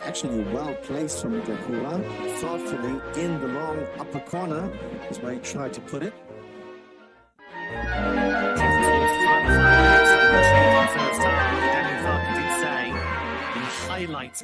Actually well placed from Gakura, thoughtfully in the long upper corner is where he tried to put it. Highlights.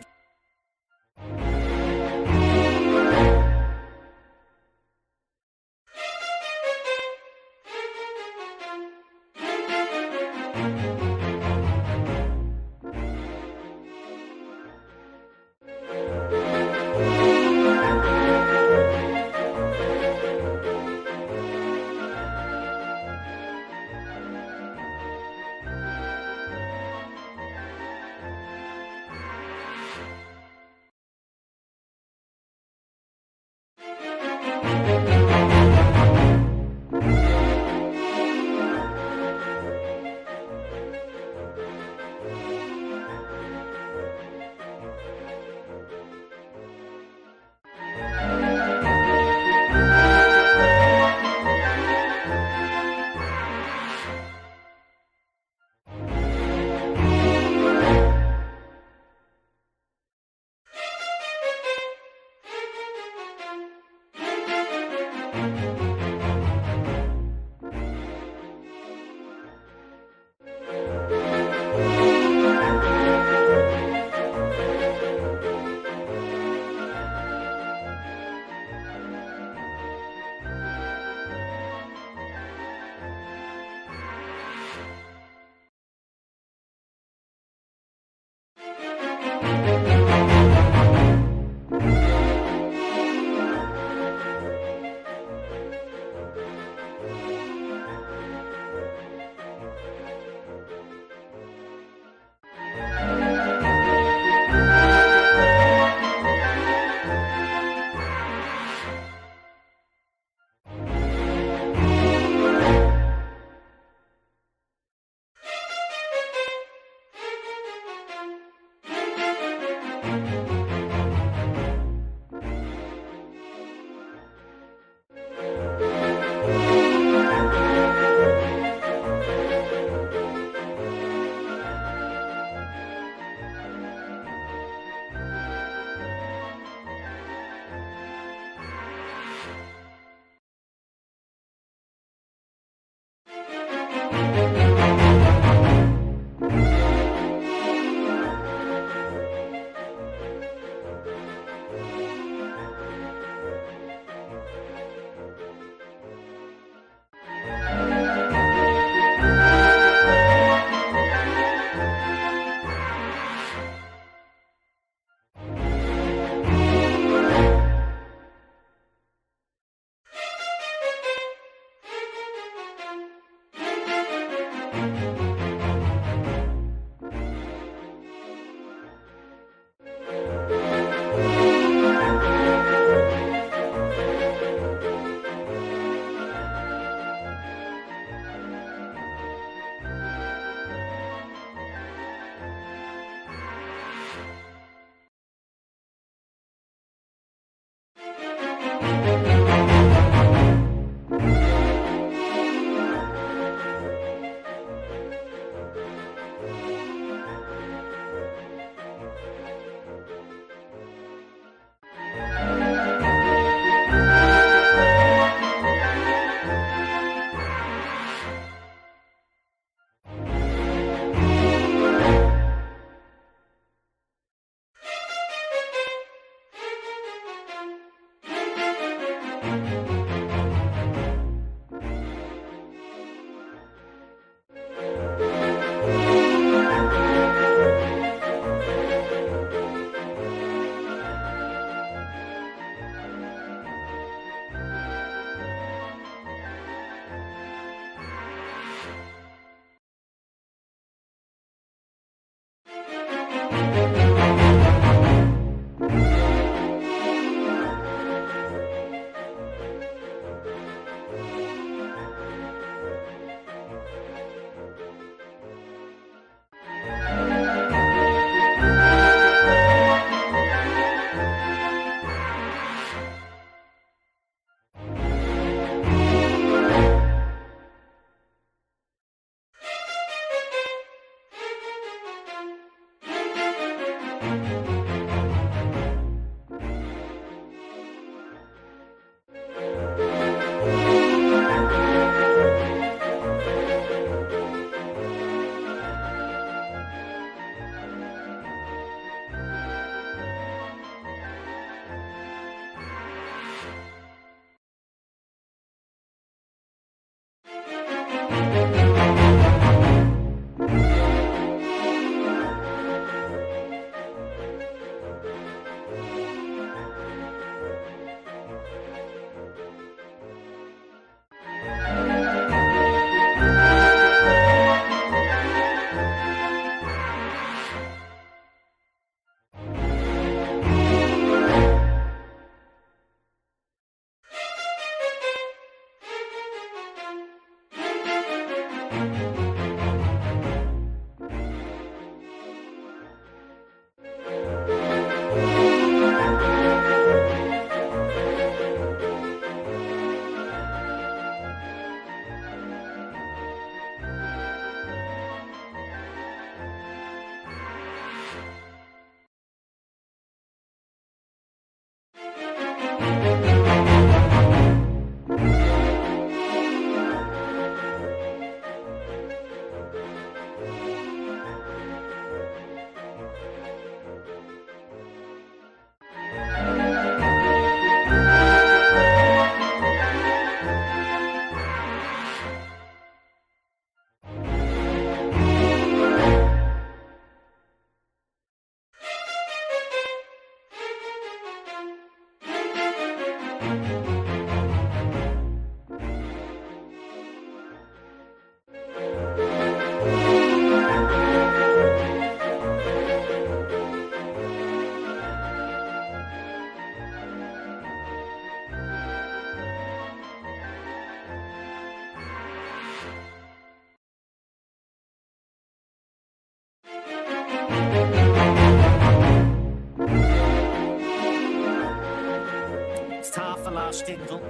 Stindl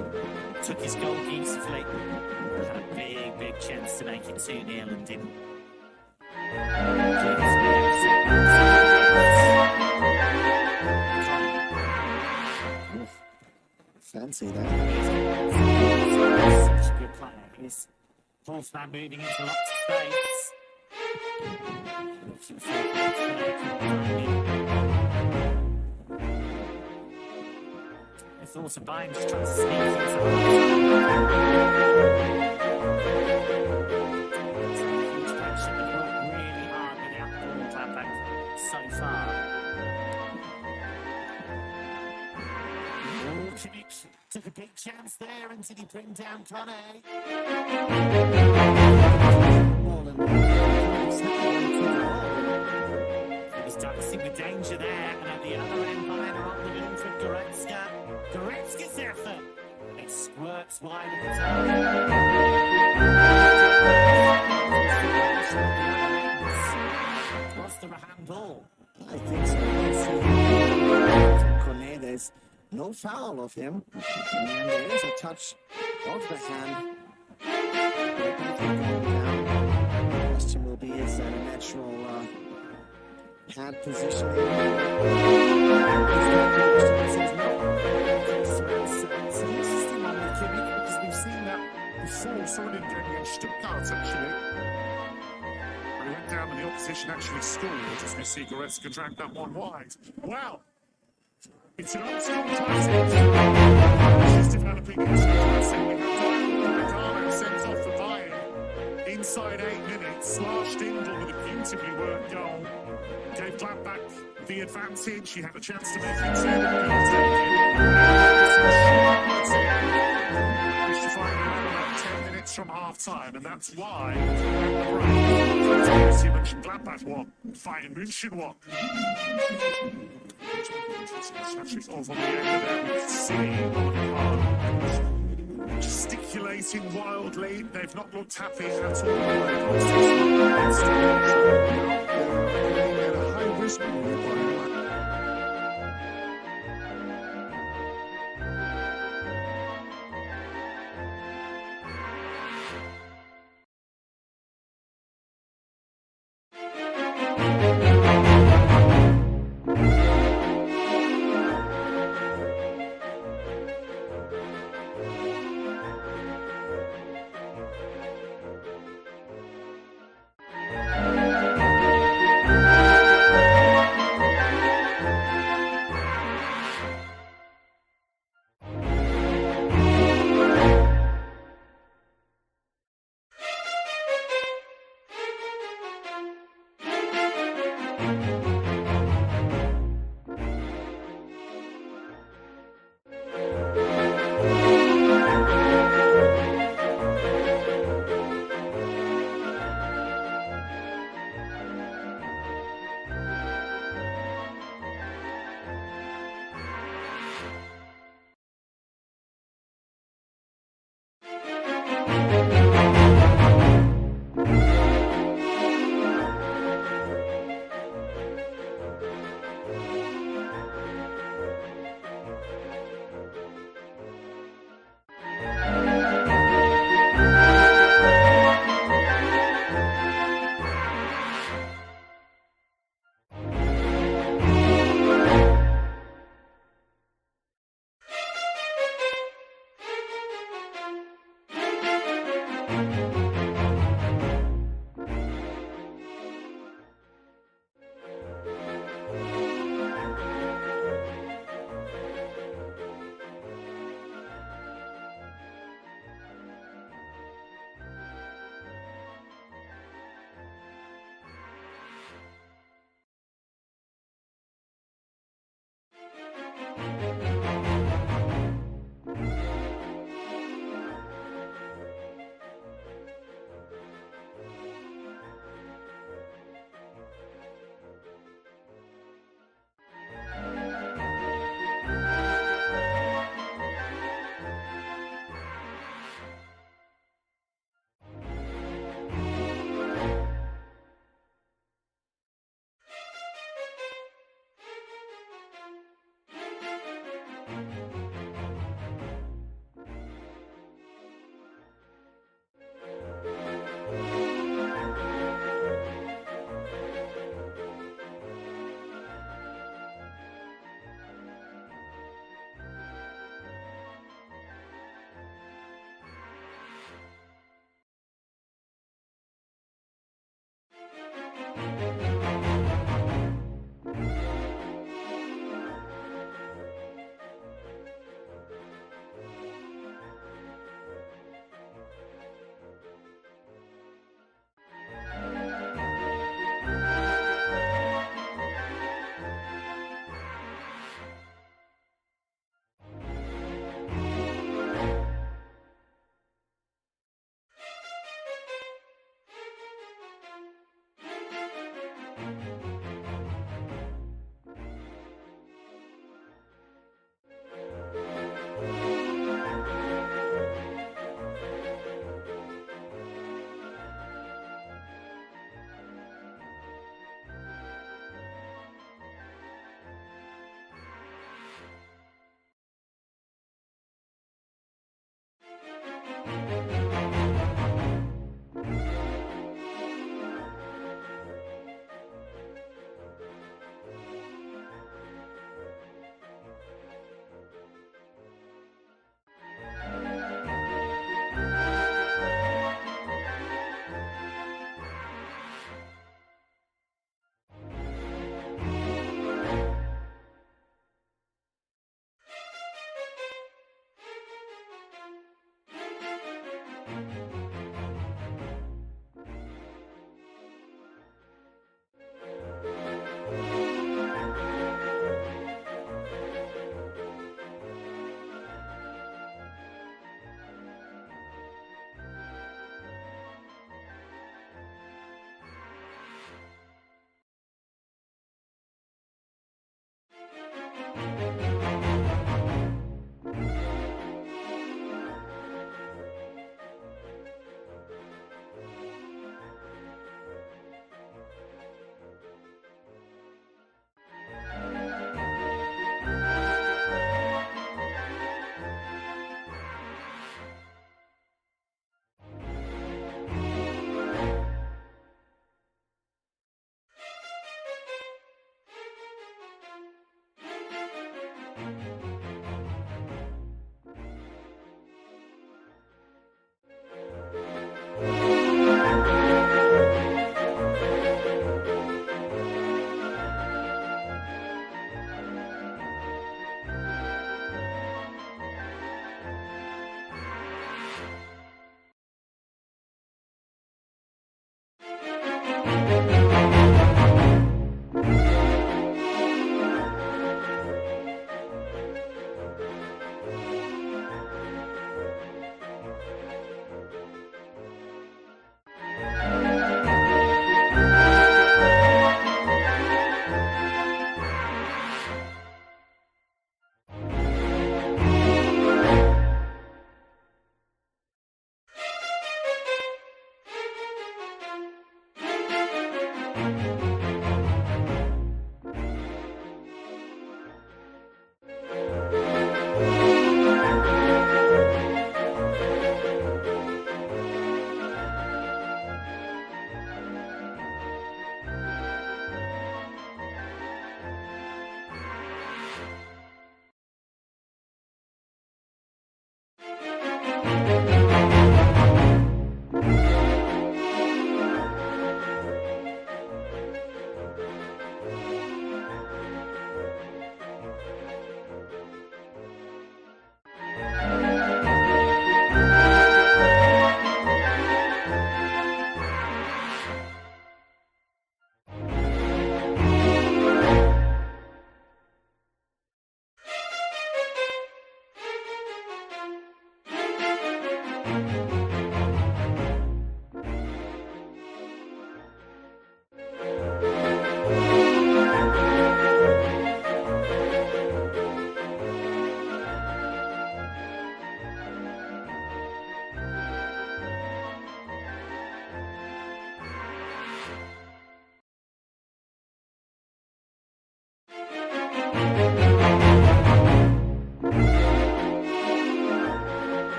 took his goal beautifully. Had a big chance to make it 2-0 and didn't. Fancy that. Such a good player. His fourth man moving into lots of space. I thought of Bayern just trying to sneak into huge pressure. They've worked really hard with the Apple Gladbach so far. Kimmich took a big chance there, and did he bring down Kone? Ball in danger there, and at the other end, Bayern are on the move for Goretzka. Goretzka's effort. It squirts wide of the target. Was there a handball? I think so. Cornet, there's no foul of him. And there is a touch of the hand. The question will be, is that a natural hand positioning? It's an interesting one with Kimmich because we've seen that before. Saw it against Stuttgart actually. When he went down and the opposition actually scored, as we see Goretzka drag that one wide. Wow! It's an old school classic. This is developing into a classic. We have Donnarumma sent off for Bayern. Inside 8 minutes, Lars Stindl with a beautifully worked goal. Gave Gladbach the advantage. He had a chance to make it 2. Managed to find around about 10 minutes from half-time, and that's why Borussia Mönchengladbach won. Bayern München won. Actually falls on the end of there with City gesticulating wildly. They've not looked happy at all. A high risk move.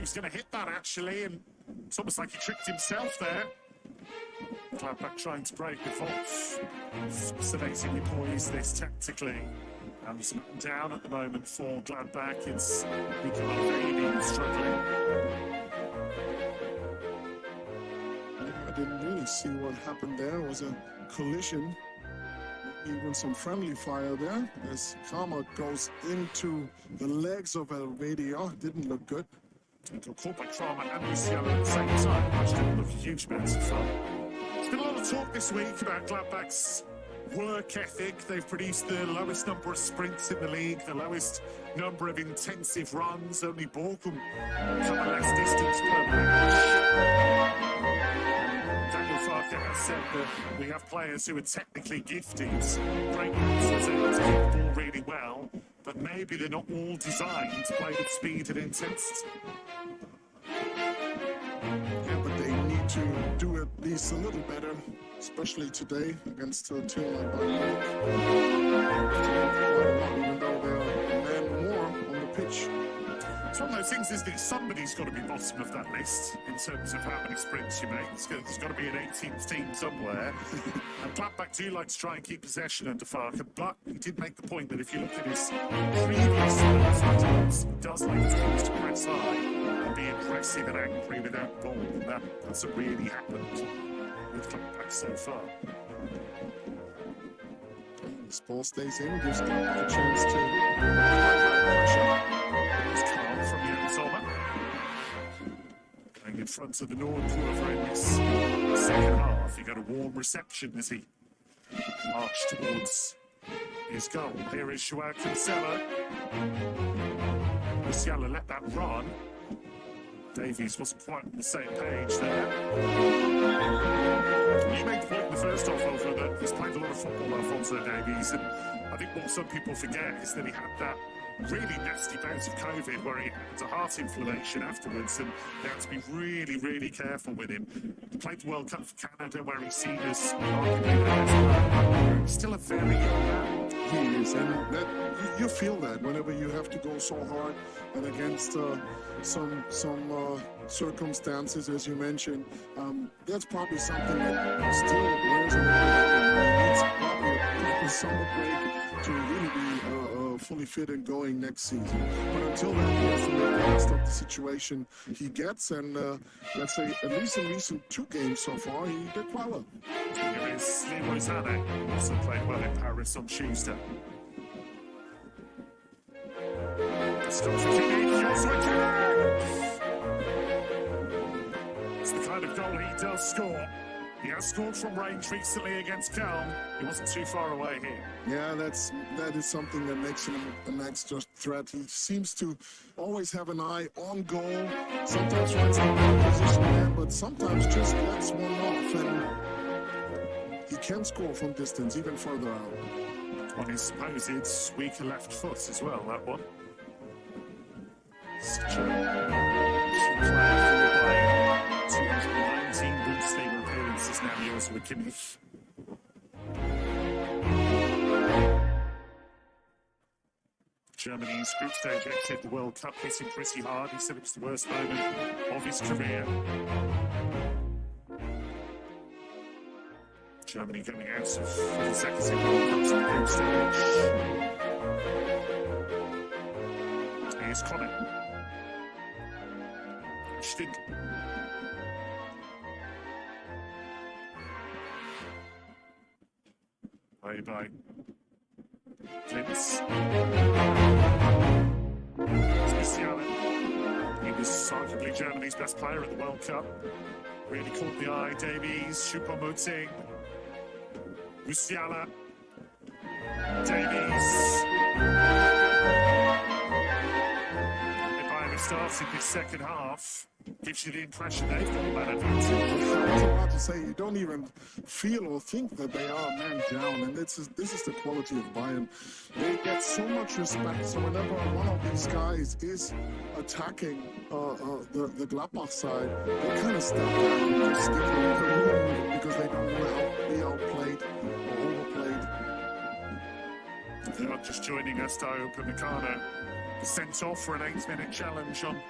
was going to hit that, actually, and it's almost like he tricked himself there. Gladbach trying to break the Wolf. Fascinatingly poised this tactically. And there's a man down at the moment for Gladbach. It's Nicola struggling. I didn't really see what happened there. It was a collision. Even some friendly fire there as Kramer goes into the legs of Elvedia. Didn't look good. He got caught by Kramer and Musiala at the same time, which didn't look a huge amount of fun. There's been a lot of talk this week about Gladbach's work ethic. They've produced the lowest number of sprints in the league, the lowest number of intensive runs. Only Bochum cover less distance per match. Daniel Farke has said that we have players who are technically gifted, great passers, able to kick the ball really well, but maybe they're not all designed to play with speed and intensity. Yeah, but they need to do at least a little better, especially today against a team like Bayern. Even though they are a man more on the pitch. It's one of those things, isn't it? Somebody's got to be bottom of that list in terms of how many sprints you make. There's got to be an 18th team somewhere. And Gladbach do like to try and keep possession under Farke, but he did make the point that if you look at his previous results, he does like to press high and be aggressive and angry without the ball. And that hasn't really happened with Gladbach so far. This ball stays in, gives Gladbach a chance to apply pressure. It's calm from Jan Sommer. Going in front of the Nordkurve in this second half. He got a warm reception as he marched towards his goal. Here is Joao Cancelo. Musiala let that run. Davies wasn't quite on the same page there. You made the point in the first half, Alpha, that he's played a lot of football, Alphonso Davies, and I think what some people forget is that he had that really nasty bout of COVID where he had a heart inflammation afterwards, and they had to be really, really careful with him. He played the World Cup for Canada where he's seen as arguably he's still a very young man. He is, and that, you feel that whenever you have to go so hard and against some circumstances, as you mentioned. That's probably something that still wears on the It's probably a proper summer break to really be fully fit and going next season. But until then, he has to make the best of the situation he gets, and let's say at least in recent 2 games so far, he did quite well. Here is Leroy Sané, also played well in Paris on Tuesday. Stops for Kimmich, it's the kind of goal he does score. He has scored from range recently against Köln. He wasn't too far away here. Yeah, that is something that makes him an extra threat. He seems to always have an eye on goal. Sometimes finds out the position man, but sometimes just lets one off, and he can score from distance, even further out. On his supposed weaker left foot as well, that one. Such a key player for Bayern. 219 Bundesliga appearances now, yours with Kimmich. Germany's group stage exit the World Cup hit him pretty hard. He said it was the worst moment of his career. Germany going out of the second World Cups in the group stage. Here's Connor. Stig. By Klintz. Musiala. He was arguably Germany's best player at the World Cup. Really caught the eye. Davies, Choupo-Moting, Musiala, Davies. If I ever started this second half, gives you the impression they've got a man advantage. I was about to say, you don't even feel or think that they are a man down, and this is the quality of Bayern. They get so much respect, so whenever one of these guys is attacking the Gladbach side, they kind of step back and just give them the room because they don't want to be outplayed or overplayed. If they're not just joining us to open the corner, sent off for an 8-minute challenge on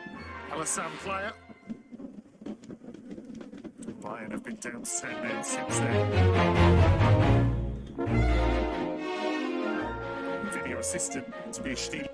Alassane player. Bayern have been down to 10 men since then. Video assistant to be Stiel.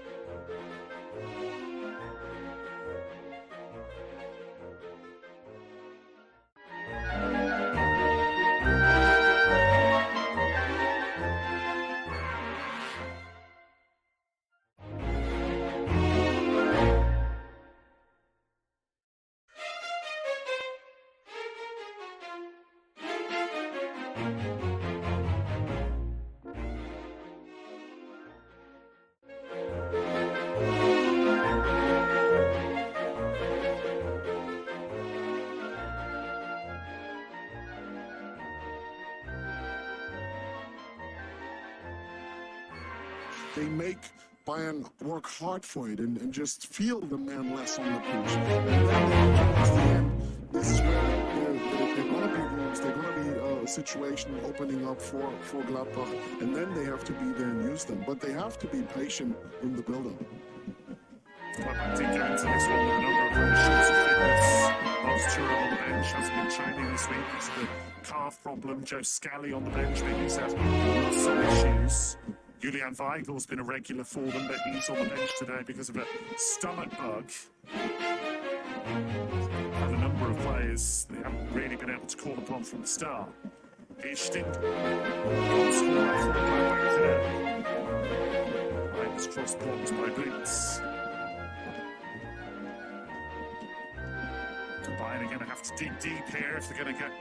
They make Bayern work hard for it and just feel the man less on the pitch. And then towards the end, this is where they're going to be rooms, they're going to be a situation opening up for Gladbach, and then they have to be there and use them. But they have to be patient in the build-up. Gladbach did go into this one with a number of shorts of fitness. Lars Thuram on the bench hasn't been training this week because of the calf problem. Joe Scally on the bench, maybe he's had some issues. Julian Weigel's been a regular for them, but he's on the bench today because of a stomach bug. And a number of players they haven't really been able to call upon from the start. Here's Stindl. Back today. Bayern's cross blocked by Blitz. Bayern are going to have to dig deep here if they're going to get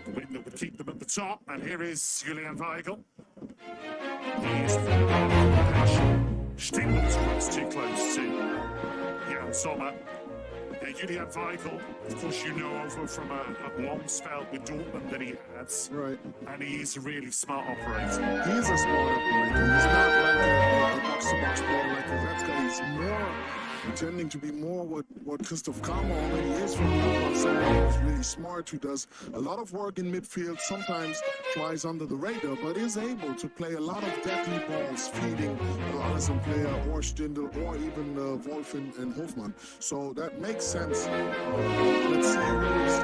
the win that would keep them at the top. And here is Julian Weigl. He's Stindl's cross too close to Jan Sommer. Julian Weigl, of course, you know over from a long spell with Dortmund that he has. Right. And he's a really smart operator. He's a smart operator. He's not like a box-to-box player like Goretzka. He's more intending to be more what Christoph Kramer already is from Gladbach, someone who's really smart, who does a lot of work in midfield, sometimes flies under the radar, but is able to play a lot of deadly balls, feeding Alisson player or Stindl or even Wolf and Hofmann. So that makes sense. Let's see who he's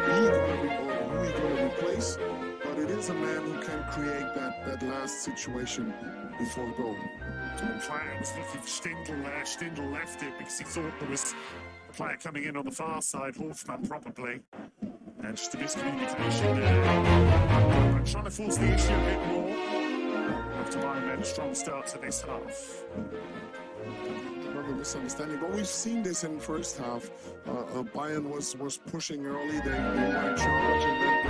going to replace, but it is a man who can create that last situation before goal. The player was looking for Stindl there. Stindl left it because he thought there was a player coming in on the far side, Hofmann probably. And just a miscommunication there. I'm trying to force the issue a bit more. After Bayern made a strong start to this half. Another misunderstanding, but we've seen this in the first half. Bayern was pushing early, they were in charge, and then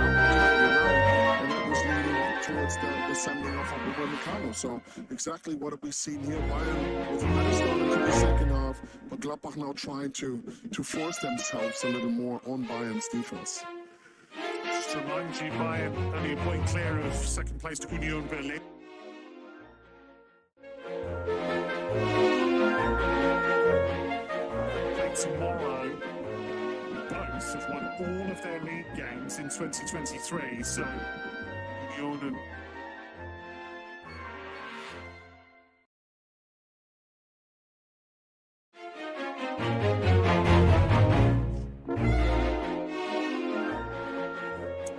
and that was leading towards the sending off of Upamecano. So exactly what have we seen here? Bayern with a better start into the second half, but Gladbach now trying to force themselves a little more on Bayern's defense. Just to remind you, Bayern only a point clear of second place to Union Berlin. Tomorrow, both have won all of their league games in 2023, so Union and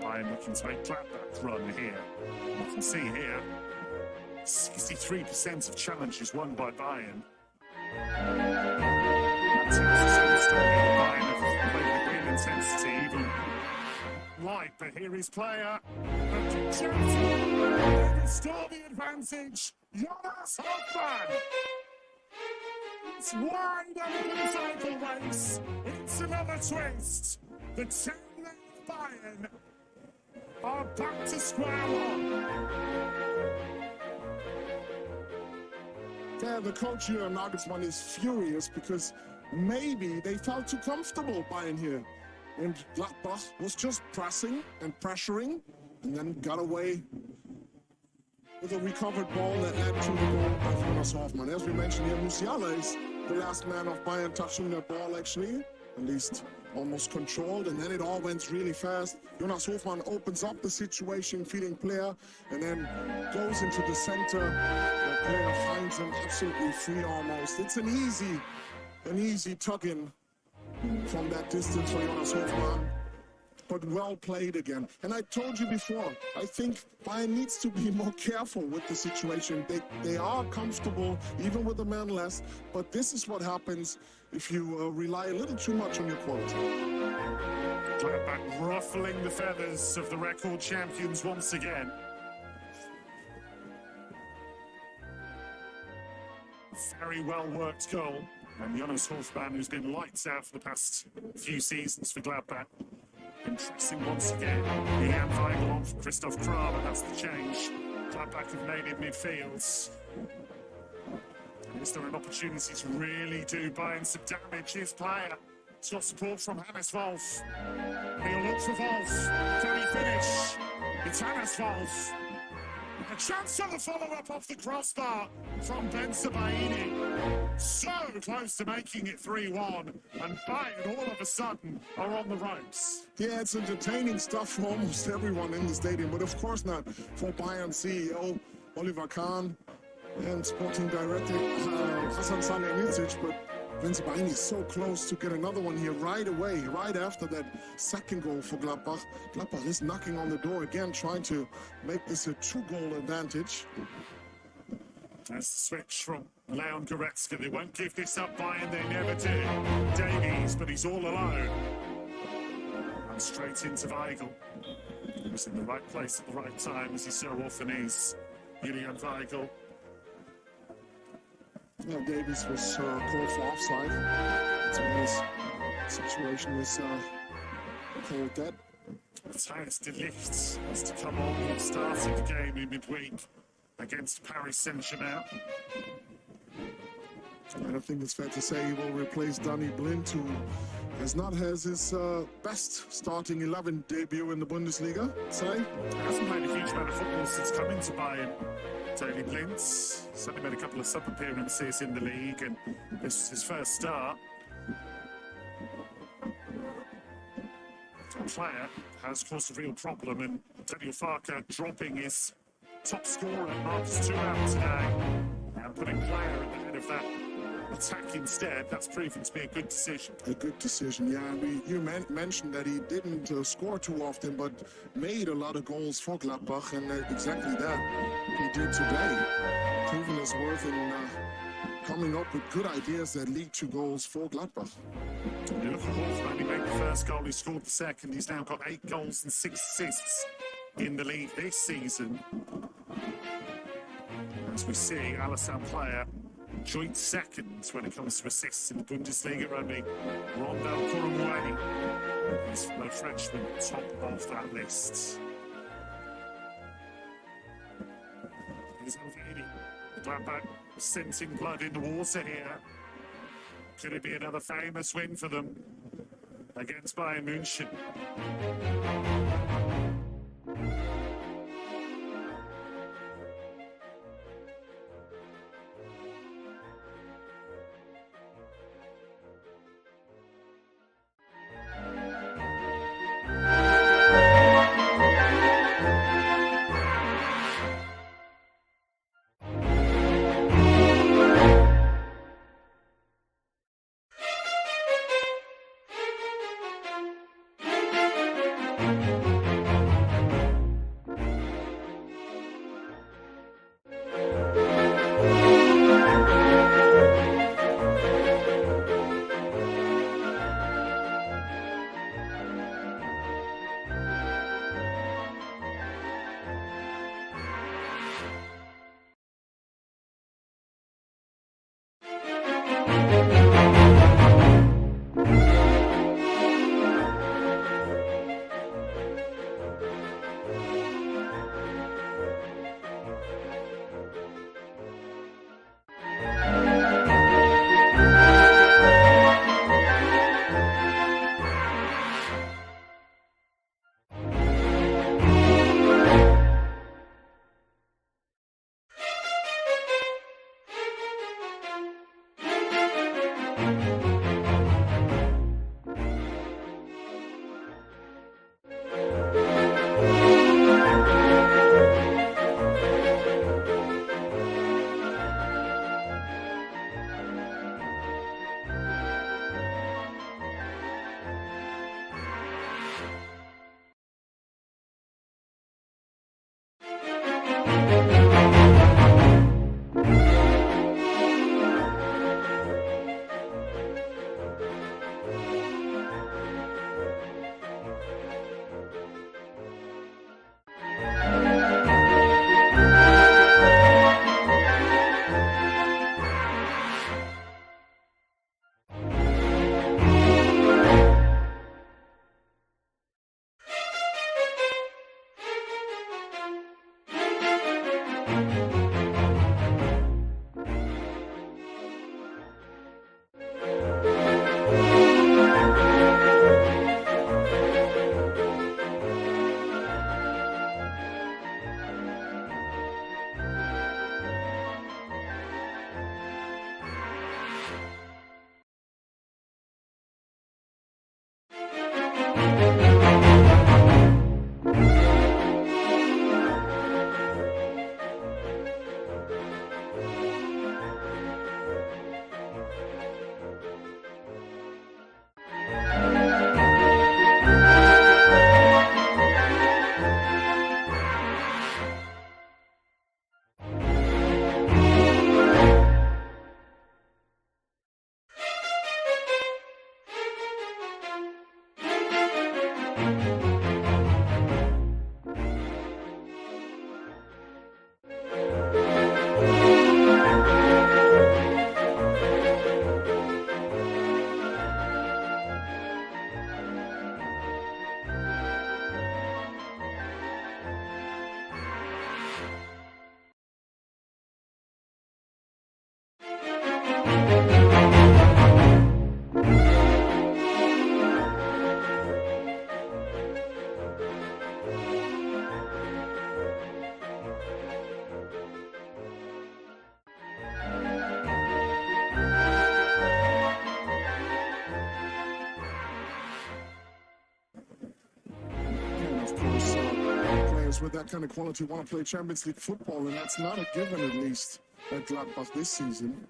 Bayern looking to make Gladbach run here. You can see here, 63% of challenges won by Bayern. Bayern have played with real intensity, even light, but here is player. Restore the advantage. Jonas Hofmann. It's wide open the title race. It's another twist. The team-led Bayern are back to square one. Yeah, the coach here, Nagelsmann, is furious because maybe they felt too comfortable Bayern here. And Gladbach was just pressing and pressuring and then got away with a recovered ball that led to the goal of Jonas Hofmann. As we mentioned here, Musiala is the last man of Bayern touching that ball, actually, at least almost controlled, and then it all went really fast. Jonas Hofmann opens up the situation, feeding player, and then goes into the center. The player finds him absolutely free almost. It's an easy tug-in from that distance for Jonas Hofmann. But well played again. And I told you before, I think Bayern needs to be more careful with the situation. They are comfortable, even with a man less, but this is what happens if you rely a little too much on your quality. Gladbach ruffling the feathers of the record champions once again. Very well worked goal. And Jonas Hofmann, who's been lights out for the past few seasons for Gladbach, impressing once again. Julian Weigl on for Christoph Kramer, that's the change. Gladbach have made it midfields. Is there an opportunity to really do Bayern some damage? His player has got support from Hannes Wolf. He'll look for Wolf. Can he finish? It's Hannes Wolf. A chance for the follow-up off the crossbar from Ben Sebaini. So close to making it 3-1, and Bayern all of a sudden are on the ropes. Yeah, it's entertaining stuff for almost everyone in the stadium, but of course not for Bayern CEO Oliver Kahn and sporting director Hasan Salihamidzic, but Ben Sebaini is so close to get another one here right away, right after that second goal for Gladbach. Gladbach is knocking on the door again, trying to make this a 2-goal advantage. That's the switch from Leon Goretzka. They won't give this up, Bayern, they never do. Davies, but he's all alone. And straight into Weigl. He was in the right place at the right time, as he so often is. Julian Weigl. Yeah, Davies was called for offside. So his situation was called dead. Matthias de Ligt has to come on. He started the game in midweek against Paris Saint-Germain. And I think it's fair to say he will replace Danny Blind, who has not had his best starting 11 debut in the Bundesliga. Say, he hasn't played a huge amount of football since coming to Bayern. Daley Blind certainly made a couple of sub-appearances in the league, and this was his first start. The player has caused a real problem, and Daniel Farke dropping his top scorer marks 2 out today, and putting player at the head of that attack instead. That's proven to be a good decision. A good decision, yeah. You mentioned that he didn't score too often, but made a lot of goals for Gladbach, and exactly that he did today. Proven his worth in coming up with good ideas that lead to goals for Gladbach. You look at Hofmann, he made the first goal, he scored the second. He's now got 8 goals and 6 assists in the league this season. As we see, Alassane Player joint second when it comes to assists in the Bundesliga, only Rondel Kurumuani is the Frenchman top of that list. Here's Elvedi. Gladbach sensing blood in the water here. Could it be another famous win for them against Bayern München? With that kind of quality want to play Champions League football, and that's not a given, at least at Gladbach this season,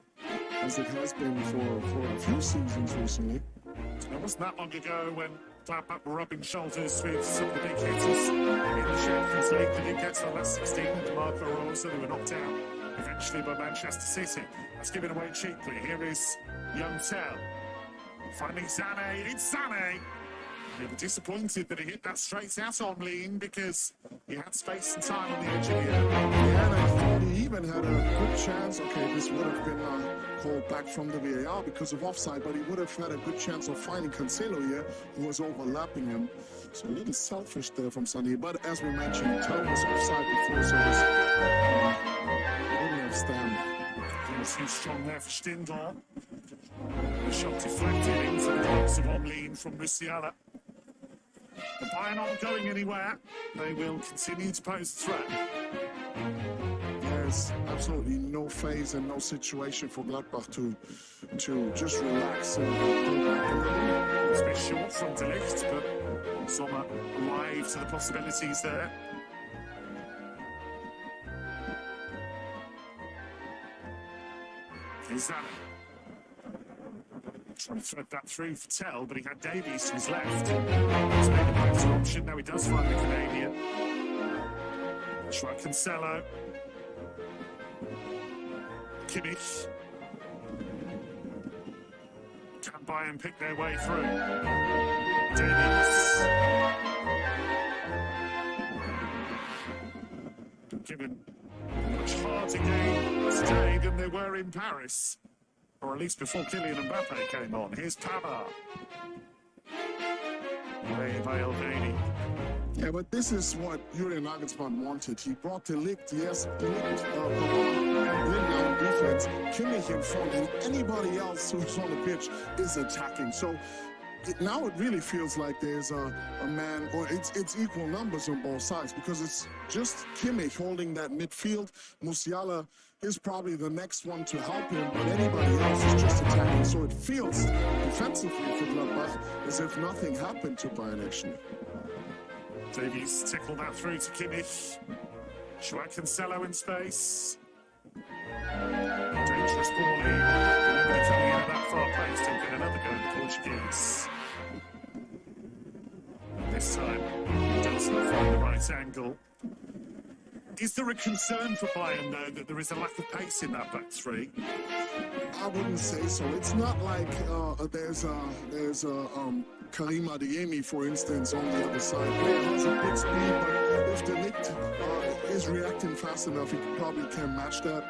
as it has been for a few seasons recently. It wasn't that long ago when Gladbach were rubbing shoulders with some of the big hitters in the Champions League. They did get to the last 16 and Marco Rosa, they were knocked out eventually by Manchester City. That's given away cheaply. Here is Young Tell finding Sané. It's Sané. They were disappointed that he hit that straight out on Lean because he had space and time on the edge of the area. Yeah, and I thought he even had a good chance. Okay, this would have been called back from the VAR because of offside, but he would have had a good chance of finding Cancelo here, who was overlapping him. So a little selfish there from Sané. But as we mentioned, Tell was offside before, so it wouldn't have stand. Too strong there for Stindl. The shot deflected into the box of Omlin from Musiala. The Bayern aren't going anywhere. They will continue to pose a threat. There's absolutely no phase and no situation for Gladbach to just relax and go back a little. It's a bit short from De Ligt, but Sommer alive to the possibilities there. Here's Sané. Trying to thread that through for Tell, but he had Davies to his left. He's made a better option. Now he does find the Canadian. Try Cancelo. Kimmich. Can Bayern pick their way through? Davies. Given a much harder game today than they were in Paris. Or at least before Kylian Mbappe came on. Here's Pavard. Yeah, but this is what Julian Nagelsmann wanted. He brought De Ligt, yes, De Ligt, and Lindau in defense, Kimmich in front, and anybody else who's on the pitch is attacking. So now it really feels like there's a man, or it's equal numbers on both sides, because it's just Kimmich holding that midfield. Musiala is probably the next one to help him, but anybody else is just attacking. So it feels defensively for Gladbach as if nothing happened to Bayern actually. Davies tickled that through to Kimmich. Joao Cancelo in space. Dangerous ball in. Nobody coming in at that far post and get another go at the Portuguese. This time, he doesn't find the right angle. Is there a concern for Bayern, though, that there is a lack of pace in that back three? I wouldn't say so. It's not like there's Karim Adeyemi, for instance, on the other side. He has a good speed, but if the Ligt is reacting fast enough, he probably can match that.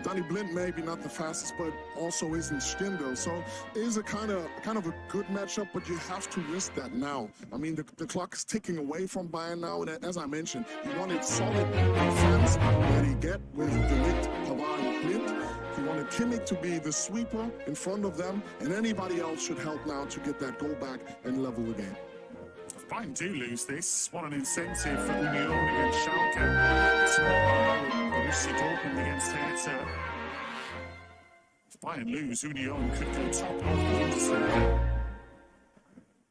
Danny Blind maybe not the fastest, but also isn't Stindl. So it is a kind of a good matchup, but you have to risk that now. I mean, the clock is ticking away from Bayern now, and as I mentioned, he wanted solid defense that he get with the Ligt, Pavard, and Blind. He wanted Kimmich to be the sweeper in front of them, and anybody else should help now to get that goal back and level the game. If Bayern do lose this, what an incentive for Union against Schalke. Tomorrow, Borussia Dortmund against Hertha. If Bayern lose, Union could go top of the Bundesliga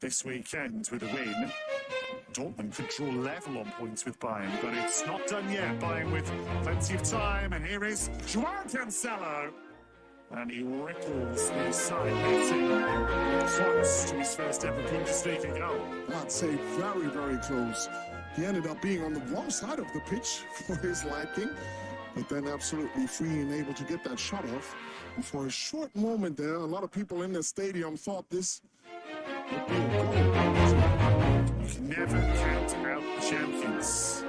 this weekend with a win. Dortmund could draw level on points with Bayern, but it's not done yet. Bayern with plenty of time, and here is Joao Cancelo. And he ripples the side netting close to his first ever Bundesliga goal. I'd say very, very close. He ended up being on the wrong side of the pitch for his liking, but then absolutely free and able to get that shot off. And for a short moment there, a lot of people in the stadium thought this would be a goal. You can never count out the champions.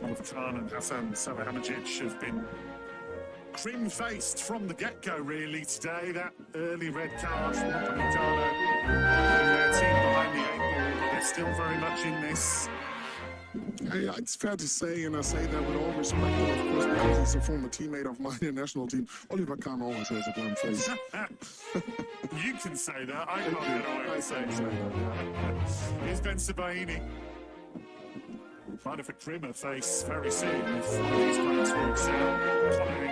Oliver Kahn and Hasan Salihamidzic have been cream-faced from the get-go, really, today. That early red card from Upamecano, putting their team behind the 8 ball, but they're still very much in this. It's fair to say, and I say that with all respect, of course, because he's a former teammate of mine in the national team. Oliver Kahn always has a grim face. You can say that. I can't get away with saying so. Here's Ben Sebaini. Might have a grimmer face very soon if one of these players walks out. Kone.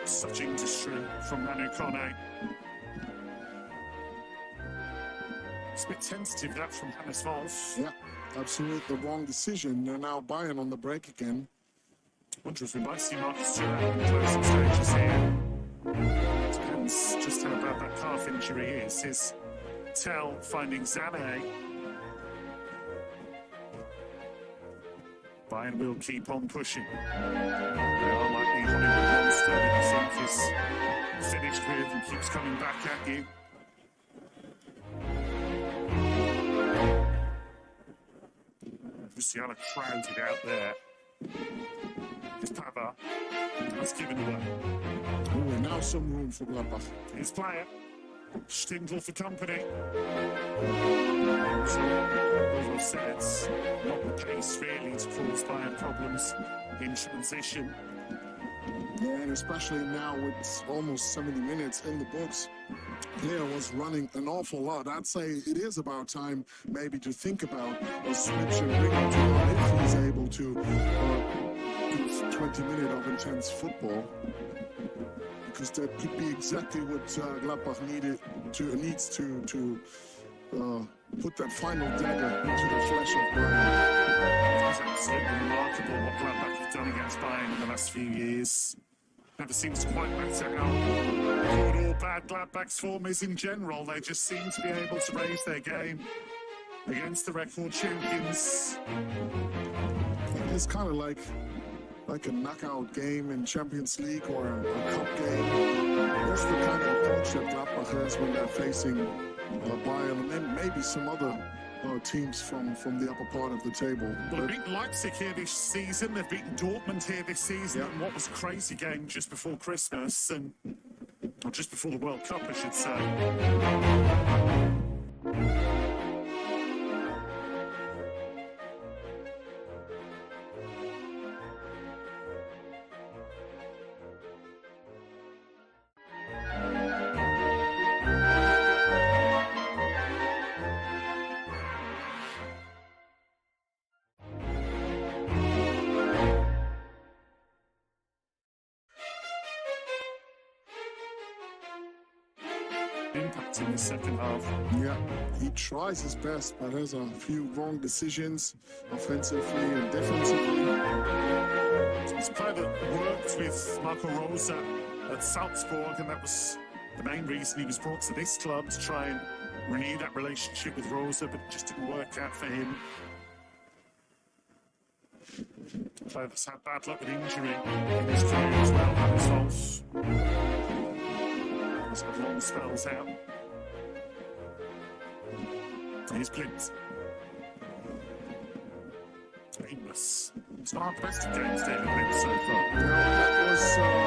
Such industry from Manu Kone. It's a bit tentative, that, from Hannes Wolf. Yeah, absolutely the wrong decision. And now Bayern on the break again. Wonder if we might see Marcus Thuram in the closing stages here. Depends just how bad that calf injury is. Here's Tell finding Sané. Bayern will keep on pushing. They are like the Hollywood monster that you think is finished with and keeps coming back at you. Musiala crowded out there. It's Pavard. That's given away. Oh, and now some room for Gladbach. His player. Stindl for company. So, overall sets, not the case really to cause Bayern problems in transition. Yeah, and especially now with almost 70 minutes in the books, player was running an awful lot. I'd say it is about time maybe to think about a switch and bring him to on if he's able to give 20 minutes of intense football. Because that could be exactly what Gladbach needs to put that final dagger into the flesh of Bayern. It's absolutely remarkable what Gladbach have done against Bayern in the last few years. Never seems to quite matter how good or bad Gladbach's form is in general. They just seem to be able to raise their game against the record champions. It's kind of like a knockout game in Champions League or a cup game. That's the kind of approach that Gladbach has when they're facing Bayern and then maybe some other teams from the upper part of the table. Well, they've beaten Leipzig here this season, they've beaten Dortmund here this season, Yeah. and what was a crazy game just before Christmas, or just before the World Cup, I should say. Impact in the second half. Yeah, he tries his best, but has a few wrong decisions offensively and defensively. He's a player that worked with Marco Rosa at Salzburg, and that was the main reason he was brought to this club, to try and renew that relationship with Rosa, but it just didn't work out for him. A player that's had bad luck with injury in his career as well, Hannes Wolf. He's had long spells out. Here's Blind. It's not the best of games Daily Blind so far. That was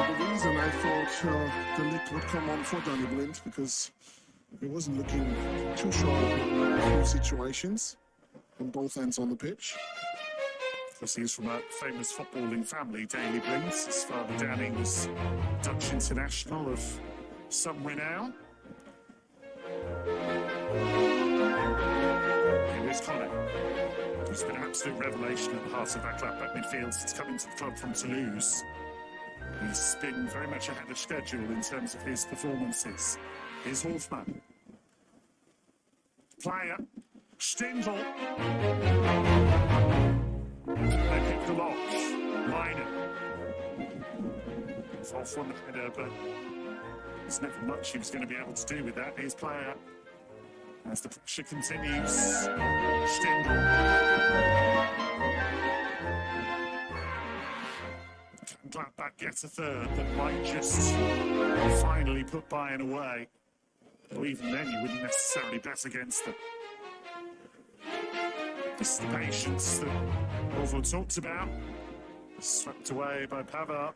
the reason I thought the league would come on for Danny Blind, because he wasn't looking too sharp in a few situations on both ends on the pitch. Because he's from a famous footballing family, Daily Blind. His father Danny was Dutch international of some renown. Here is Connor. He's been an absolute revelation at the heart of that Gladbach midfield since coming to the club from Toulouse. He's been very much ahead of schedule in terms of his performances. Here's Hofmann. Player. Stindl. They pick the lock. Liner. It's off on the header, but there's never much he was going to be able to do with that. Here's Player. As the pressure continues. Stindl. Can Gladbach get a third that might just finally put Bayern away? Or even then, you wouldn't necessarily bet against them. This is the patience that Orville talked about. Swept away by Pavard.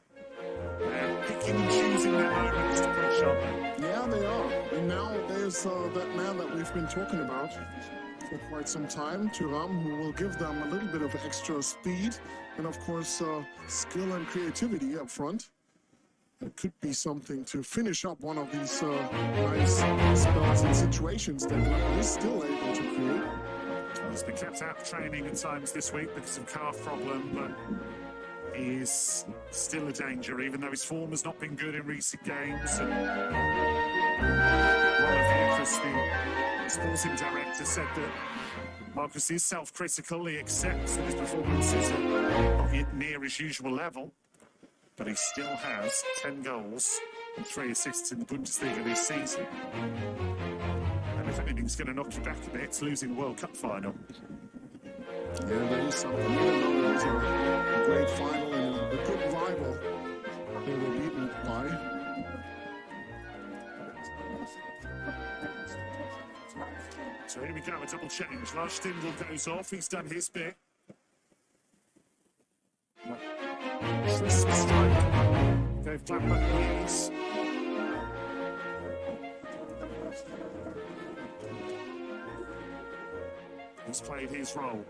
They're picking and choosing their moments to push on. Yeah, they are. And now there's that man that we've been talking about for quite some time, Thuram, who will give them a little bit of extra speed and, of course, skill and creativity up front. It could be something to finish up one of these nice spells and situations that Gladbach is still able to create. He's been kept out of training at times this week because of calf problem, but he is still a danger, even though his form has not been good in recent games. And Marcus, the sporting director, said that Marcus is self-critical. He accepts that his performances are not yet near his usual level, but he still has 10 goals and 3 assists in the Bundesliga this season. And if anything's going to knock you back a bit, it's losing the World Cup final. Yeah, there is something. Even though it was a great final and a good rival, they were beaten by. So here we go, a double change. Lars Stindl goes off, he's done his bit. Crisp strike. Gave Gladbach the leads. He's played his role.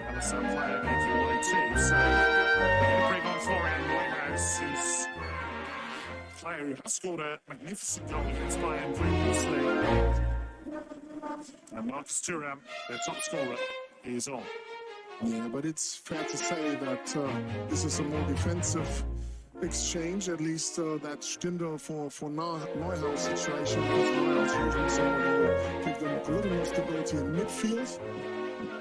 Alisson Player making way too, so they're going to bring on Florian Neuhaus, who's a player who has scored a magnificent goal against Bayern previously. And Marcus Thuram, their top scorer, is on. Yeah, but it's fair to say that this is a more defensive exchange, at least that Stindl for Neuhaus situation, because Neuhaus usually someone who will give them a little more stability in midfield,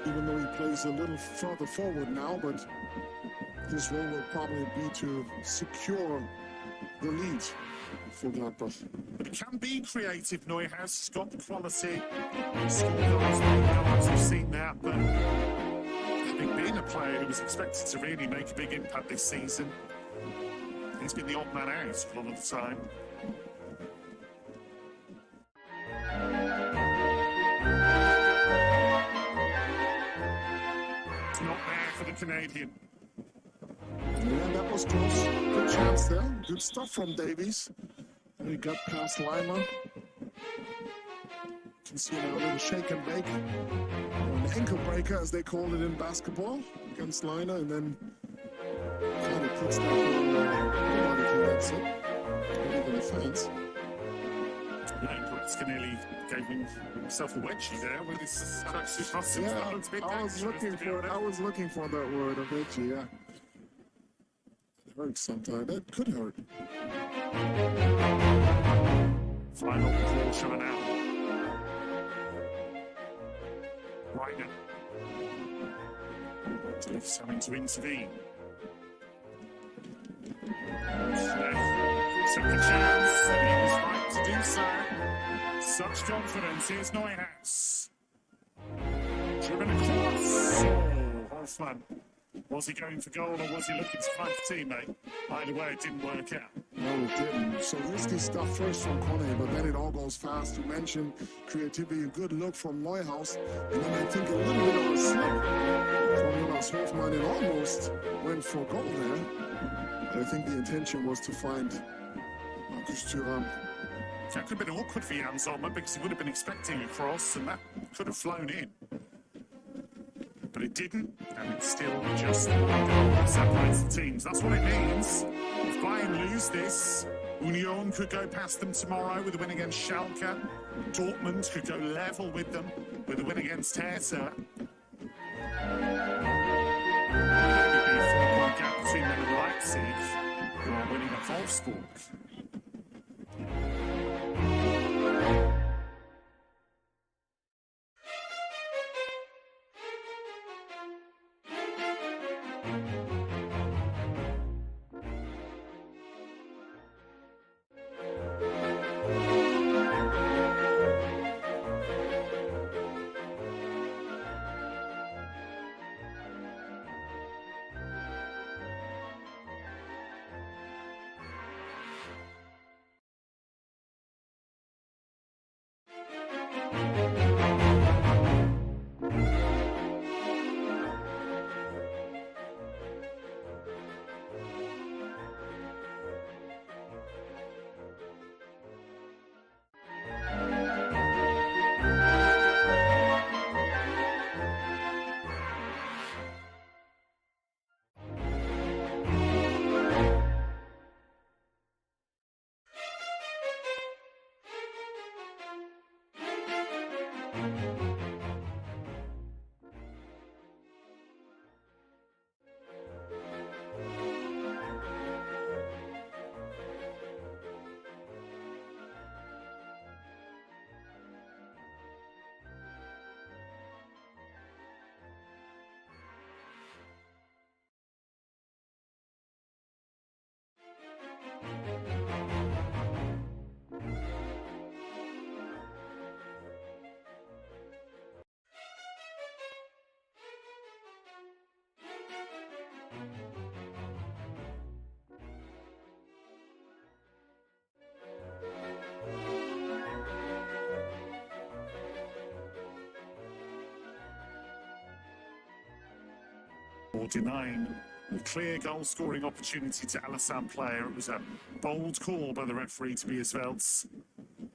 even though he plays a little further forward now, but his role will probably be to secure the lead for Gladbach. But it can be creative. Neuhaus has got the quality. Scored goals, we've seen that, but having been a player who was expected to really make a big impact this season, he's been the odd man out a lot of the time. It's not there for the Canadian. Yeah, that was close. Good chance there. Good stuff from Davies. He got past Lima. You can see now a little shake and bake. An ankle breaker, as they call it in basketball, against Lina, and then kind of puts that ball. Nobody can get it. Not even the fans. Scanelli gave himself a wedgie there with his actually crossing. Yeah, I was looking for that word, a wedgie, yeah. It hurts sometimes. That could hurt. Final quarter of an hour. Reiner. He's having to intervene. Took a chance, and he was right to do so. Such confidence. Here's Neuhaus. Driven across. Oh, Hofmann. Was he going for goal or was he looking to find a teammate? Either way, it didn't work out. No, it didn't. So risky stuff first from Kone, but then it all goes fast. You mentioned creativity, a good look from Neuhaus, and then I think a little bit of a slip from Jonas Hofmann. It almost went for goal there. I think the intention was to find Marcus Thuram. That could have been awkward for Jan Sommer because he would have been expecting a cross and that could have flown in. But it didn't, and it's still just one goal that separates the teams. That's what it means. If Bayern lose this, Union could go past them tomorrow with a win against Schalke. Dortmund could go level with them with a win against Hertha. Maybe be a 4-point gap between them and Leipzig, who are winning at Wolfsburg. Or denying a clear goal-scoring opportunity to Alassane Player. It was a bold call by the referee, Tobias Welz.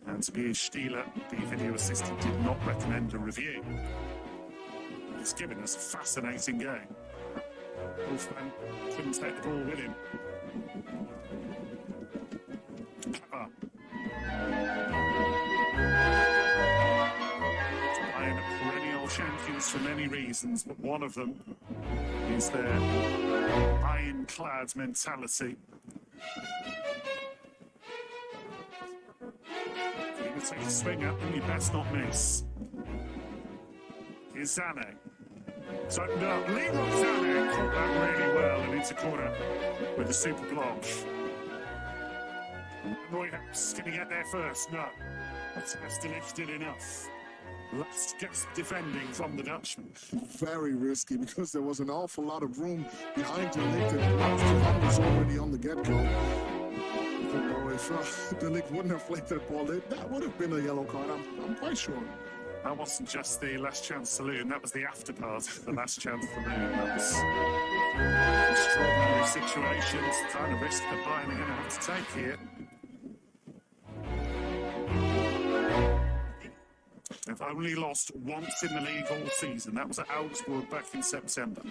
And Tobias Stieler, the video assistant, did not recommend a review. It's given us a fascinating game. Wolfman couldn't take the ball with him. Pepper. Bayern are perennial champions for many reasons, but one of them is their ironclad mentality. If you're going to take a swing at them, you best not miss. Here's Zane. It's opened up. Leroy Zane caught that really well and into corner with a super block. Neuhaus, can he get there first? No. That's lifted enough. Last gasp defending from the Dutchman. Very risky because there was an awful lot of room behind De Ligt and Thuram was already on the get-go. If De Ligt wouldn't have played that ball, that would have been a yellow card, I'm quite sure. That wasn't just the last chance saloon, that was the after part of the last chance saloon. That was an extraordinary situation. It's the kind of risk that Bayern are going to have to take here. They've only lost once in the league all season. That was at Augsburg back in September.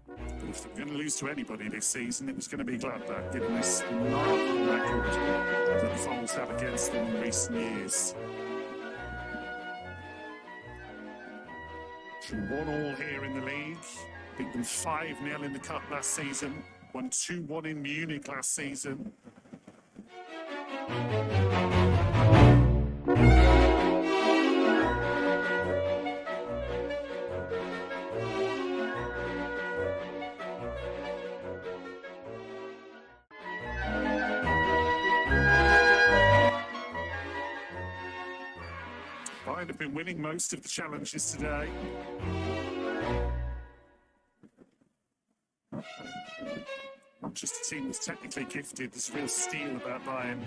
But if they're going to lose to anybody this season, it was going to be Gladbach, given this remarkable record that the Foles have against them in recent years. 1-1 here in the league. Beat them 5-0 in the Cup last season. Won 2-1 in Munich last season. Bayern have been winning most of the challenges today. Just a team that's technically gifted. There's real steel about Bayern.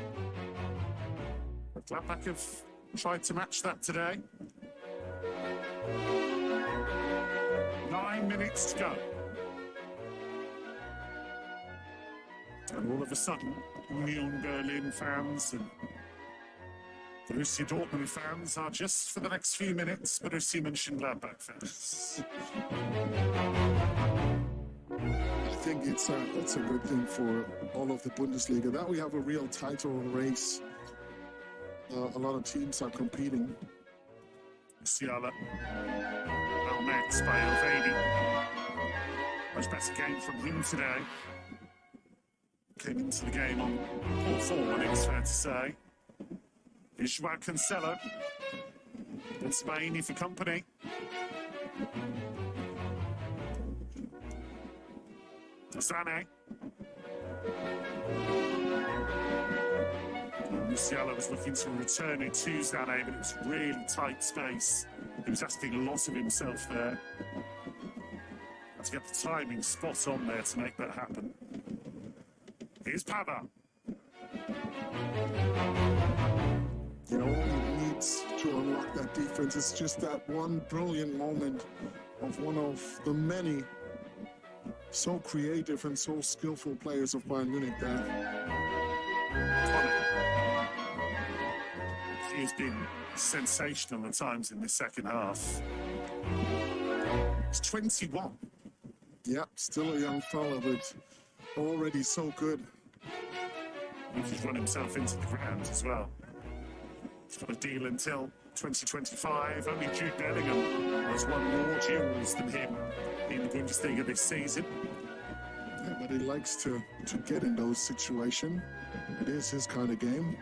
But Gladbach have tried to match that today. 9 minutes to go. And all of a sudden, Union Berlin fans and Borussia Dortmund fans are just for the next few minutes Borussia Mönchengladbach fans. I think it's a good thing for all of the Bundesliga that we have a real title race. A lot of teams are competing. Musiala, well met by Elvedi. Much better game from him today. Came into the game on poor form, it's fair to say. Here's Joao Cancelo. Benzibaini for company. Sané. Musiala was looking to return it to Sané, but it was really tight space. He was asking a lot of himself there. Had to get the timing spot on there to make that happen. Here's Pava. You know, all he needs to unlock that defense is just that one brilliant moment of one of the many so creative and so skillful players of Bayern Munich there. He has been sensational at times in the second half. He's 21. Yeah, still a young fella, but already so good. He's run himself into the ground as well. He's got a deal until 2025. Only Jude Bellingham has won more duels than him in the Bundesliga this season. Yeah, but he likes to get in those situations. It is his kind of game.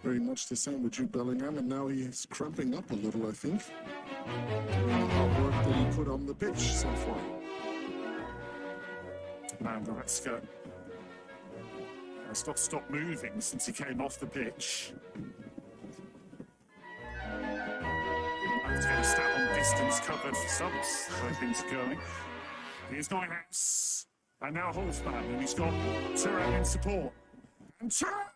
Very much the same with Jude Bellingham, and now he is cramping up a little, I think. The hard work that he put on the pitch so far. Man, Goretzka has not stopped moving since he came off the pitch. Let's get a stat on distance covered for subs, where things are going. Here's Neuhaus, and now Hofmann, and he's got Thuram in support. And Thuram!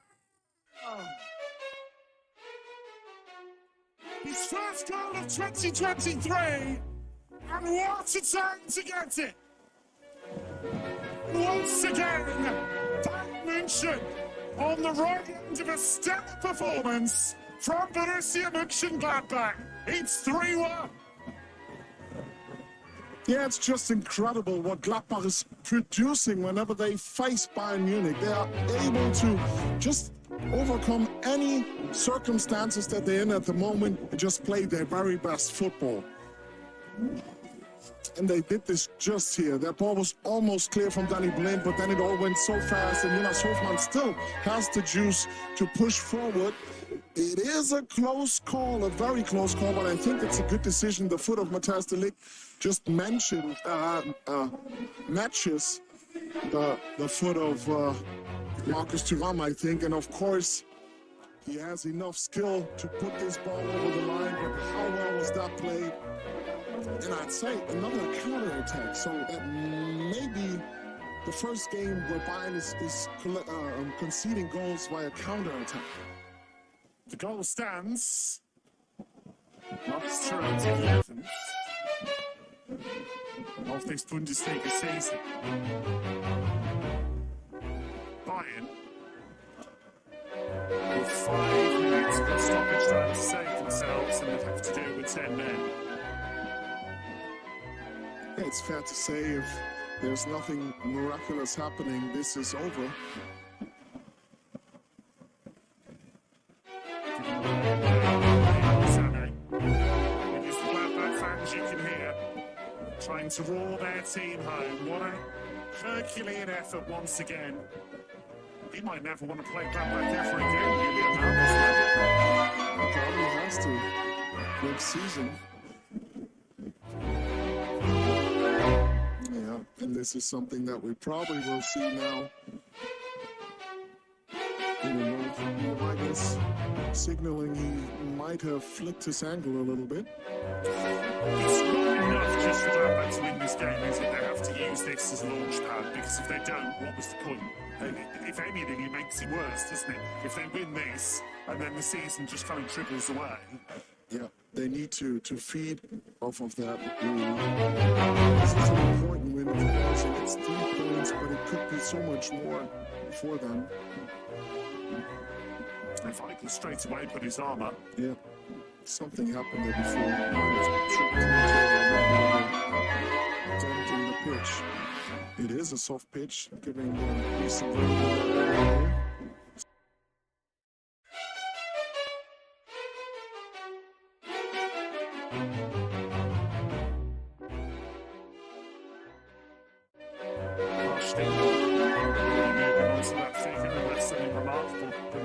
His first goal of 2023, and what a time to get it! Once again, Bayern München on the right end of a stellar performance from Borussia Mönchengladbach. It's 3-1. Yeah, it's just incredible what Gladbach is producing whenever they face Bayern Munich. They are able to just overcome any circumstances that they're in at the moment and just play their very best football. And they did this just here. That ball was almost clear from Danny Blind, but then it all went so fast, and Jonas Hofmann still has the juice to push forward. It is a close call, a very close call, but I think it's a good decision. The foot of Matthijs de Ligt just mentioned matches the foot of Marcus Thuram, I think, and of course he has enough skill to put this ball over the line, but how well was that played? And I'd say another counter-attack, so that may be the first game where Bayern is conceding goals via counter-attack. The goal stands. Marcus Thuram's 11th of this Bundesliga season. Bayern with 5 minutes of stoppage time to save themselves, and they'd have to do it with 10 men. Yeah, it's fair to say if there's nothing miraculous happening, this is over. It is the Gladbach fans you can hear trying to roar their team home. What a Herculean effort once again. He might never want to play Gladbach ever again, Julian Nagelsmann. He probably has to next season. Yeah, and this is something that we probably will see now in the Minus signaling he might have flicked his angle a little bit. It's not enough just for Gladbach to win this game, is it? They have to use this as a launch pad, because if they don't, what was the point? If anything, it makes it worse, doesn't it? If they win this, and then the season just kind of dribbles away. Yeah, they need to feed off of that. This is an important win, of course, and it's 3 points, but it could be so much more for them. If I can straight away put his arm up. Yeah, something happened there before. Dent in the pitch. It is a soft pitch, giving the decent rain.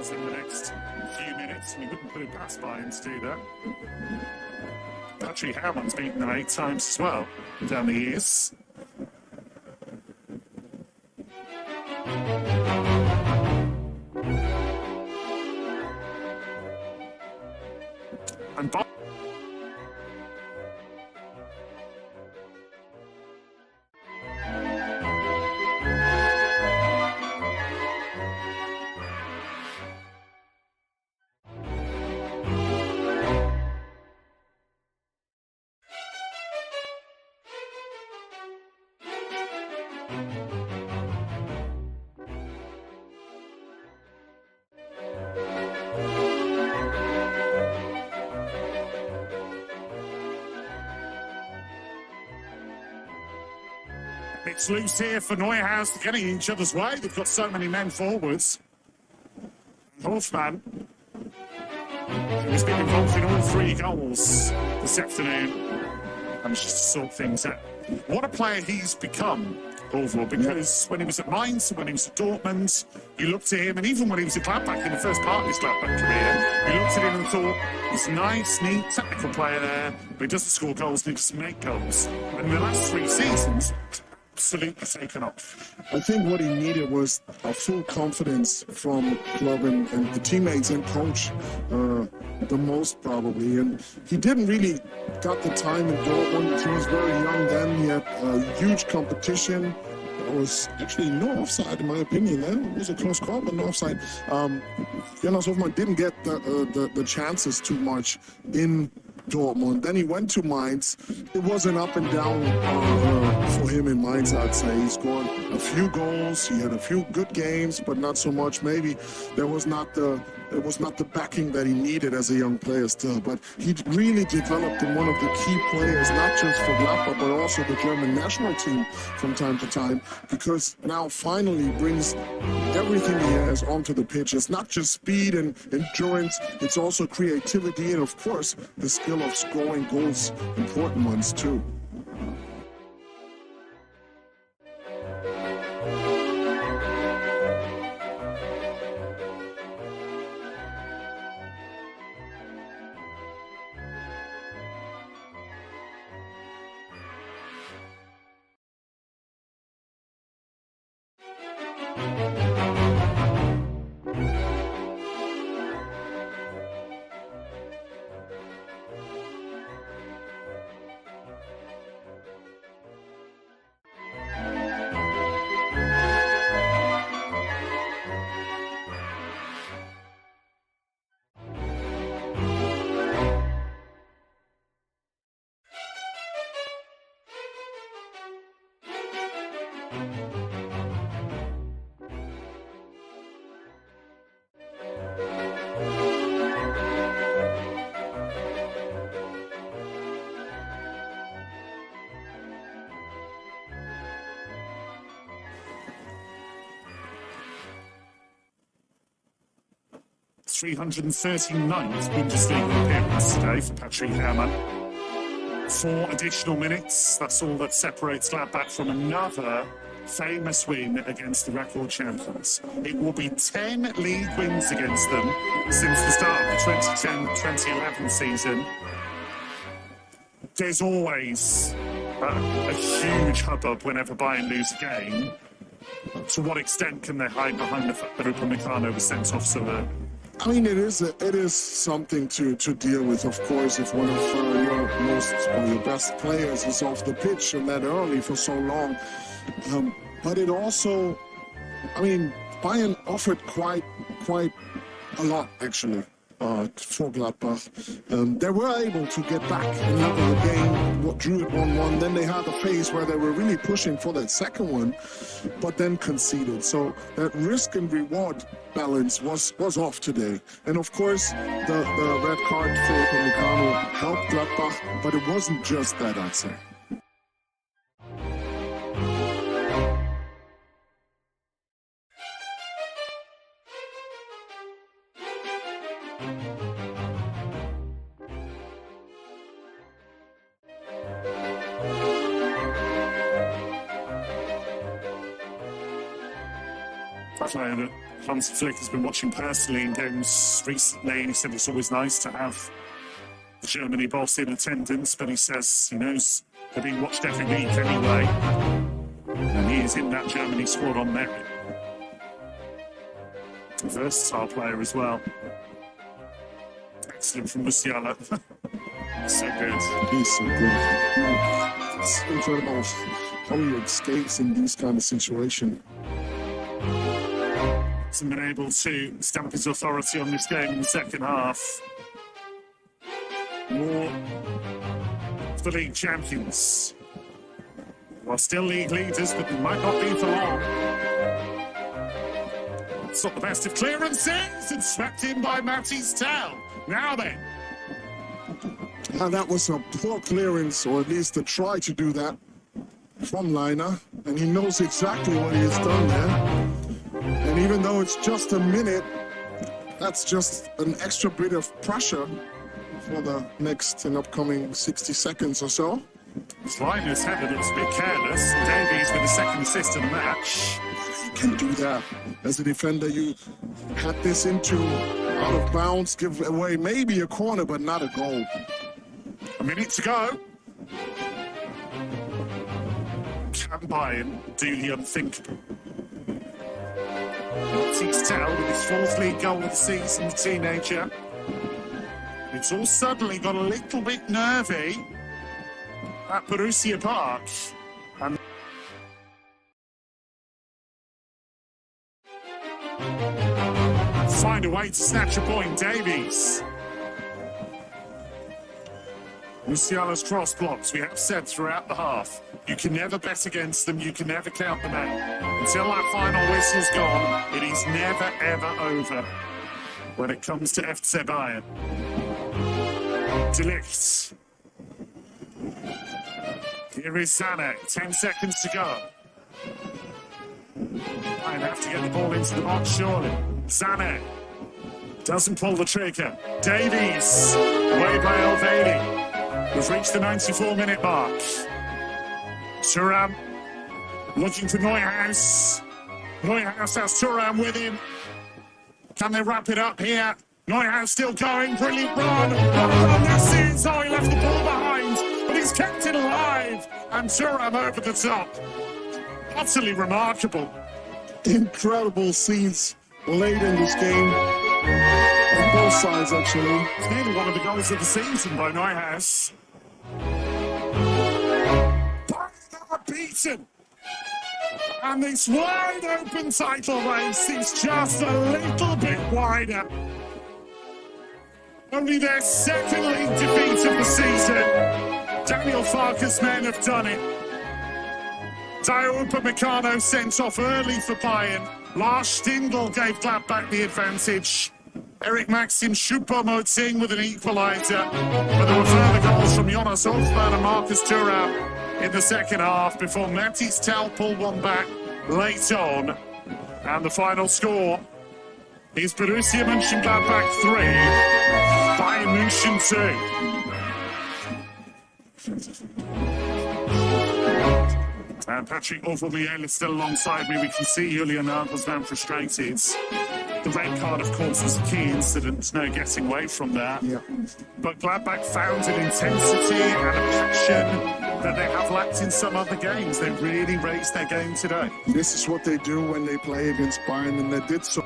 In the next few minutes, we wouldn't put it past Bayern to do that. Patrick Herrmann's beaten them 8 times as well down the years. And it's loose here for Neuhaus. They're getting in each other's way. They've got so many men forwards. Hofmann, who's been involved in all 3 goals this afternoon, managed to sort things out. What a player he's become overall, because when he was at Mainz, when he was at Dortmund, you looked at him, and even when he was at Gladbach in the first part of his Gladbach career, you looked at him and thought, he's a nice, neat, technical player there, but he doesn't score goals and he doesn't make goals. And in the last 3 seasons, absolutely taken off. I think what he needed was a full confidence from club and the teammates and coach, the most probably. And he didn't really got the time in Dortmund. He was very young then. He had huge competition. There was actually no offside, in my opinion. It was a close call, but no offside. Jonas Hofmann didn't get the chances too much in Dortmund. Then he went to Mainz. It was an up and down for him in Mainz, I'd say. He scored a few goals. He had a few good games, but not so much. Maybe there was not the backing that he needed as a young player still. But he really developed in one of the key players, not just for Gladbach, but also the German national team from time to time, because now finally brings everything he has onto the pitch. It's not just speed and endurance, it's also creativity and, of course, the skill of scoring goals, important ones too. (339th Bundesliga appearance today for Patrick Herrmann. 4 additional minutes. That's all that separates Gladbach from another famous win against the record champions. It will be 10 league wins against them since the start of the 2010-2011 season. There's always a huge hubbub whenever Bayern lose a game. To what extent can they hide behind the fact that Upamecano was sent off so early? I mean, it is something to deal with, of course, if one of your most or your best players is off the pitch and that early for so long. But it also, I mean, Bayern offered quite a lot actually for Gladbach. They were able to get back and level the game, drew it 1-1. Then they had a phase where they were really pushing for that second one, but then conceded. So that risk and reward balance was off today. And of course, the red card for Upamecano helped Gladbach, but it wasn't just that, I'd say. Player that Hans Flick has been watching personally in games recently, and he said it's always nice to have the Germany boss in attendance, but he says he knows they're being watched every week anyway, and he is in that Germany squad on merit. A versatile player as well. Excellent from Musiala. So good. He's so good. It's incredible how he escapes in these kind of situations. Hasn't been able to stamp his authority on this game in the second half. More for the league champions. Well, still league leaders, but they might not be for long. It's not the best of clearances, and swept in by Matty's tail. Now then. That was a poor clearance, or at least a try to do that from Liner, and he knows exactly what he has done there. And even though it's just a minute, that's just an extra bit of pressure for the next and upcoming 60 seconds or so. Liner's header looks a bit careless. Davies with the second assist of the match. You can do that. As a defender, you had this into out of bounds, give away maybe a corner, but not a goal. A minute to go. Can Bayern do the unthinkable? Matty's tail with his fourth league goal of the season, the teenager. It's all suddenly got a little bit nervy at Borussia Park. And find a way to snatch a point, Davies. Musiala's cross blocks, we have said throughout the half, you can never bet against them, you can never count them out. Until that final whistle's gone, it is never, ever over when it comes to FC Bayern. De Ligt. Here is Sané, 10 seconds to go. Bayern have to get the ball into the box, surely. Sané doesn't pull the trigger. Davies, away by Elvedi. We've reached the 94-minute mark. Thuram looking for Neuhaus. Neuhaus has Thuram with him. Can they wrap it up here? Neuhaus still going. Brilliant run. Oh, this is how he left the ball behind, but he's kept it alive. And Thuram over the top. Utterly remarkable. Incredible scenes late in this game. On both sides, actually. It's nearly one of the goals of the season by Neuhaus. Bayern beaten. And this wide open title race is just a little bit wider. Only their second league defeat of the season. Daniel Farke's men have done it. Upamecano sent off early for Bayern. Lars Stindl gave Gladbach the advantage. Eric Maxim Choupo-Moting with an equaliser. But there were further goals from Jonas Hofmann and Marcus Thuram in the second half before Matty's tail pulled one back late on. And the final score is Borussia Mönchengladbach 3, Bayern München 2. And Patrick Aubameyang is still alongside me. We can see Julian Nagelsmann frustrated. The red card, of course, was a key incident. No getting away from that. Yeah. But Gladbach found an intensity and a passion that they have lacked in some other games. They really raised their game today. This is what they do when they play against Bayern, and they did so.